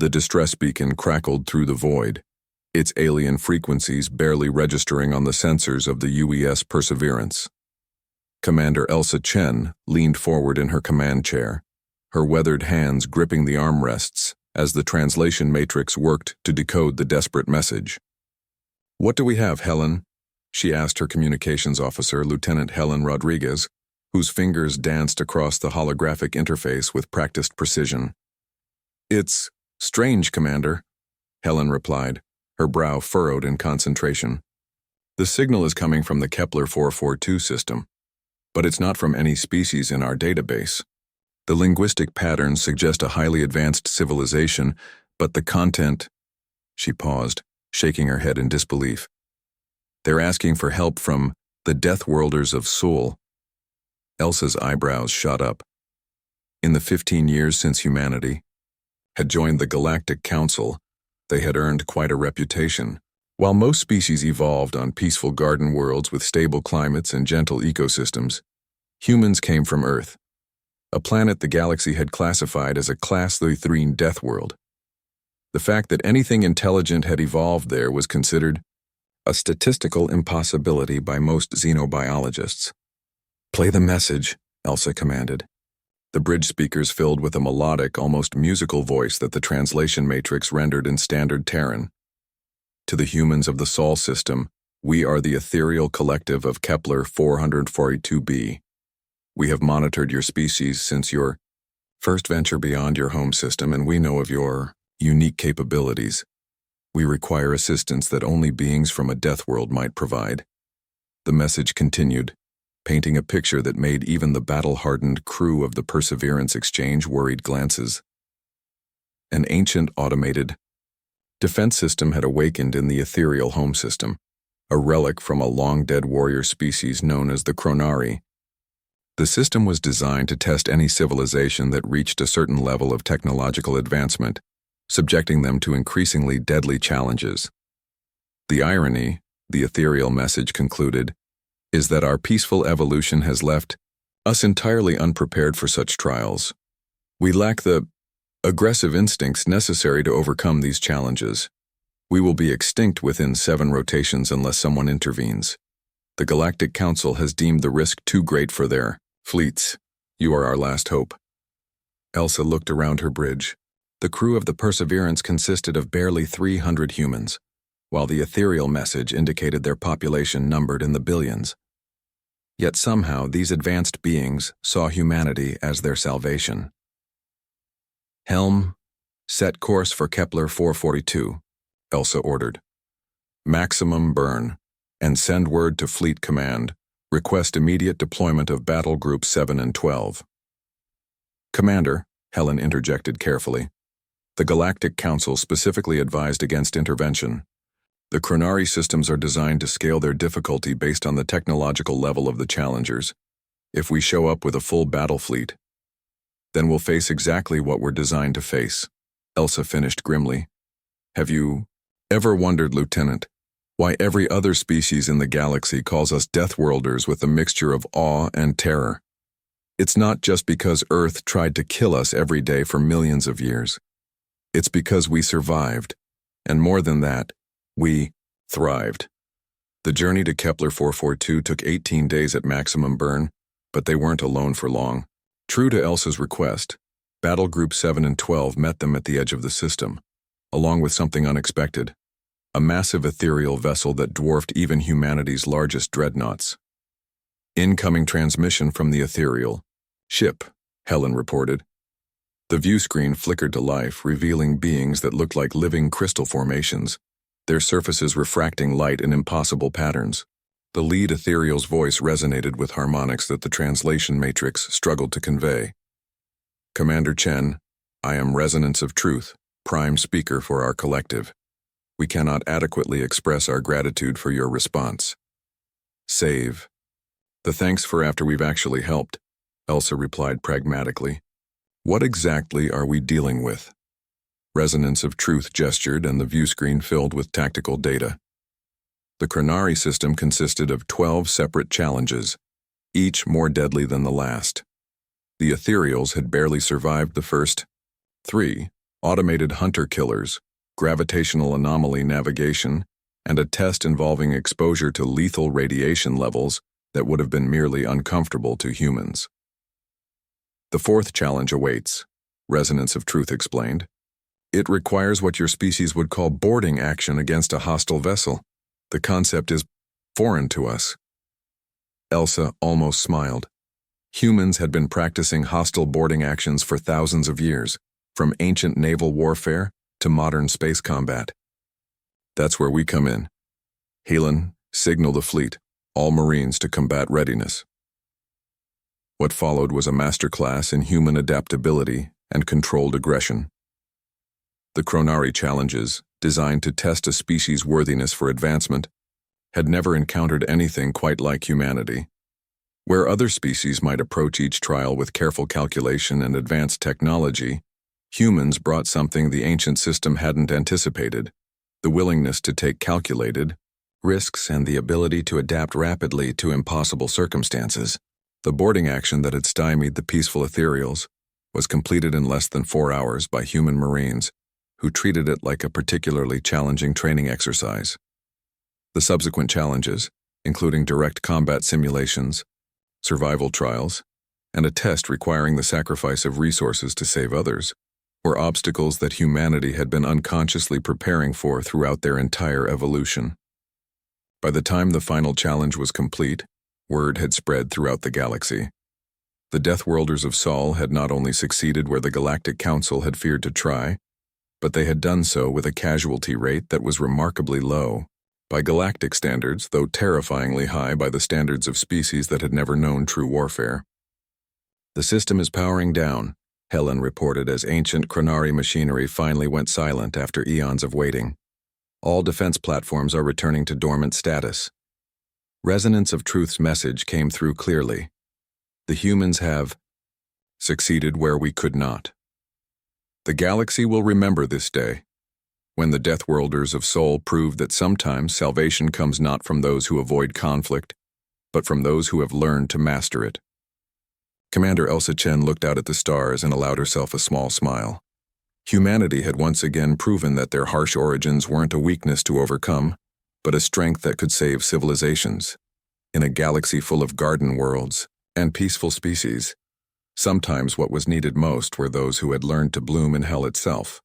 The distress beacon crackled through the void, its alien frequencies barely registering on the sensors of the UES Perseverance. Commander Elsa Chen leaned forward in her command chair, her weathered hands gripping the armrests as the translation matrix worked to decode the desperate message. "What do we have, Helen?" she asked her communications officer, Lieutenant Helen Rodriguez, whose fingers danced across the holographic interface with practiced precision. "It's strange, Commander," Helen replied, her brow furrowed in concentration. "The signal is coming from the Kepler 442 system, but it's not from any species in our database. The linguistic patterns suggest a highly advanced civilization, but the content—" She paused, shaking her head in disbelief. "They're asking for help from the Deathworlders of Seoul." Elsa's eyebrows shot up. In the 15 years since humanity had joined the Galactic Council, they had earned quite a reputation. While most species evolved on peaceful garden worlds with stable climates and gentle ecosystems, humans came from Earth, a planet the galaxy had classified as a Class 3 death world. The fact that anything intelligent had evolved there was considered a statistical impossibility by most xenobiologists. "Play the message," Elsa commanded. The bridge speakers filled with a melodic, almost musical voice that the translation matrix rendered in standard Terran. "To the humans of the Sol system, we are the ethereal collective of Kepler 442b. We have monitored your species since your first venture beyond your home system, and we know of your unique capabilities. We require assistance that only beings from a death world might provide." The message continued, painting a picture that made even the battle-hardened crew of the Perseverance exchange worried glances. An ancient automated defense system had awakened in the ethereal home system, a relic from a long-dead warrior species known as the Chronari. The system was designed to test any civilization that reached a certain level of technological advancement, subjecting them to increasingly deadly challenges. "The irony," the ethereal message concluded, "is that our peaceful evolution has left us entirely unprepared for such trials. We lack the aggressive instincts necessary to overcome these challenges. We will be extinct within 7 rotations unless someone intervenes. The Galactic Council has deemed the risk too great for their fleets. You are our last hope." Elsa looked around her bridge. The crew of the Perseverance consisted of barely 300 humans, while the ethereal message indicated their population numbered in the billions. Yet somehow these advanced beings saw humanity as their salvation. "Helm, set course for Kepler 442, Elsa ordered. "Maximum burn, and send word to Fleet Command. Request immediate deployment of Battle Groups 7 and 12. "Commander," Helen interjected carefully, "the Galactic Council specifically advised against intervention. The Chronari systems are designed to scale their difficulty based on the technological level of the challengers. If we show up with a full battle fleet, then we'll face exactly what we're designed to face," Elsa finished grimly. "Have you ever wondered, Lieutenant, why every other species in the galaxy calls us Deathworlders with a mixture of awe and terror? It's not just because Earth tried to kill us every day for millions of years. It's because we survived, and more than that, we thrived. The journey to Kepler 442 took 18 days at maximum burn, but they weren't alone for long. True to Elsa's request, Battle Group 7 and 12 met them at the edge of the system, along with something unexpected, a massive ethereal vessel that dwarfed even humanity's largest dreadnoughts. "Incoming transmission from the ethereal ship," Helen reported. The view screen flickered to life, revealing beings that looked like living crystal formations, their surfaces refracting light in impossible patterns. The lead ethereal's voice resonated with harmonics that the translation matrix struggled to convey. "Commander Chen, I am Resonance of Truth, prime speaker for our collective. We cannot adequately express our gratitude for your response. Save. The thanks for after we've actually helped," Elsa replied pragmatically. "What exactly are we dealing with?" Resonance of Truth gestured, and the view screen filled with tactical data. The Chronari system consisted of 12 separate challenges, each more deadly than the last. The ethereals had barely survived the first 3, automated hunter-killers, gravitational anomaly navigation, and a test involving exposure to lethal radiation levels that would have been merely uncomfortable to humans. The fourth challenge awaits, Resonance of Truth explained. It requires what your species would call boarding action against a hostile vessel. The concept is foreign to us. Elsa almost smiled. Humans had been practicing hostile boarding actions for thousands of years, from ancient naval warfare to modern space combat. That's where we come in. Helen, signal the fleet, all Marines to combat readiness. What followed was a masterclass in human adaptability and controlled aggression. The Chronari challenges, designed to test a species' worthiness for advancement, had never encountered anything quite like humanity. Where other species might approach each trial with careful calculation and advanced technology, humans brought something the ancient system hadn't anticipated: the willingness to take calculated risks and the ability to adapt rapidly to impossible circumstances. The boarding action that had stymied the peaceful ethereals was completed in less than 4 hours by human Marines, who treated it like a particularly challenging training exercise. The subsequent challenges, including direct combat simulations, survival trials, and a test requiring the sacrifice of resources to save others, were obstacles that humanity had been unconsciously preparing for throughout their entire evolution. By the time the final challenge was complete, word had spread throughout the galaxy. The Deathworlders of Sol had not only succeeded where the Galactic Council had feared to try, but they had done so with a casualty rate that was remarkably low, by galactic standards, though terrifyingly high by the standards of species that had never known true warfare. The system is powering down, Helen reported as ancient Chronari machinery finally went silent after eons of waiting. All defense platforms are returning to dormant status. Resonance of Truth's message came through clearly. The humans have succeeded where we could not. The galaxy will remember this day, when the Deathworlders of Sol proved that sometimes salvation comes not from those who avoid conflict, but from those who have learned to master it. Commander Elsa Chen looked out at the stars and allowed herself a small smile. Humanity had once again proven that their harsh origins weren't a weakness to overcome, but a strength that could save civilizations. In a galaxy full of garden worlds and peaceful species, sometimes what was needed most were those who had learned to bloom in hell itself.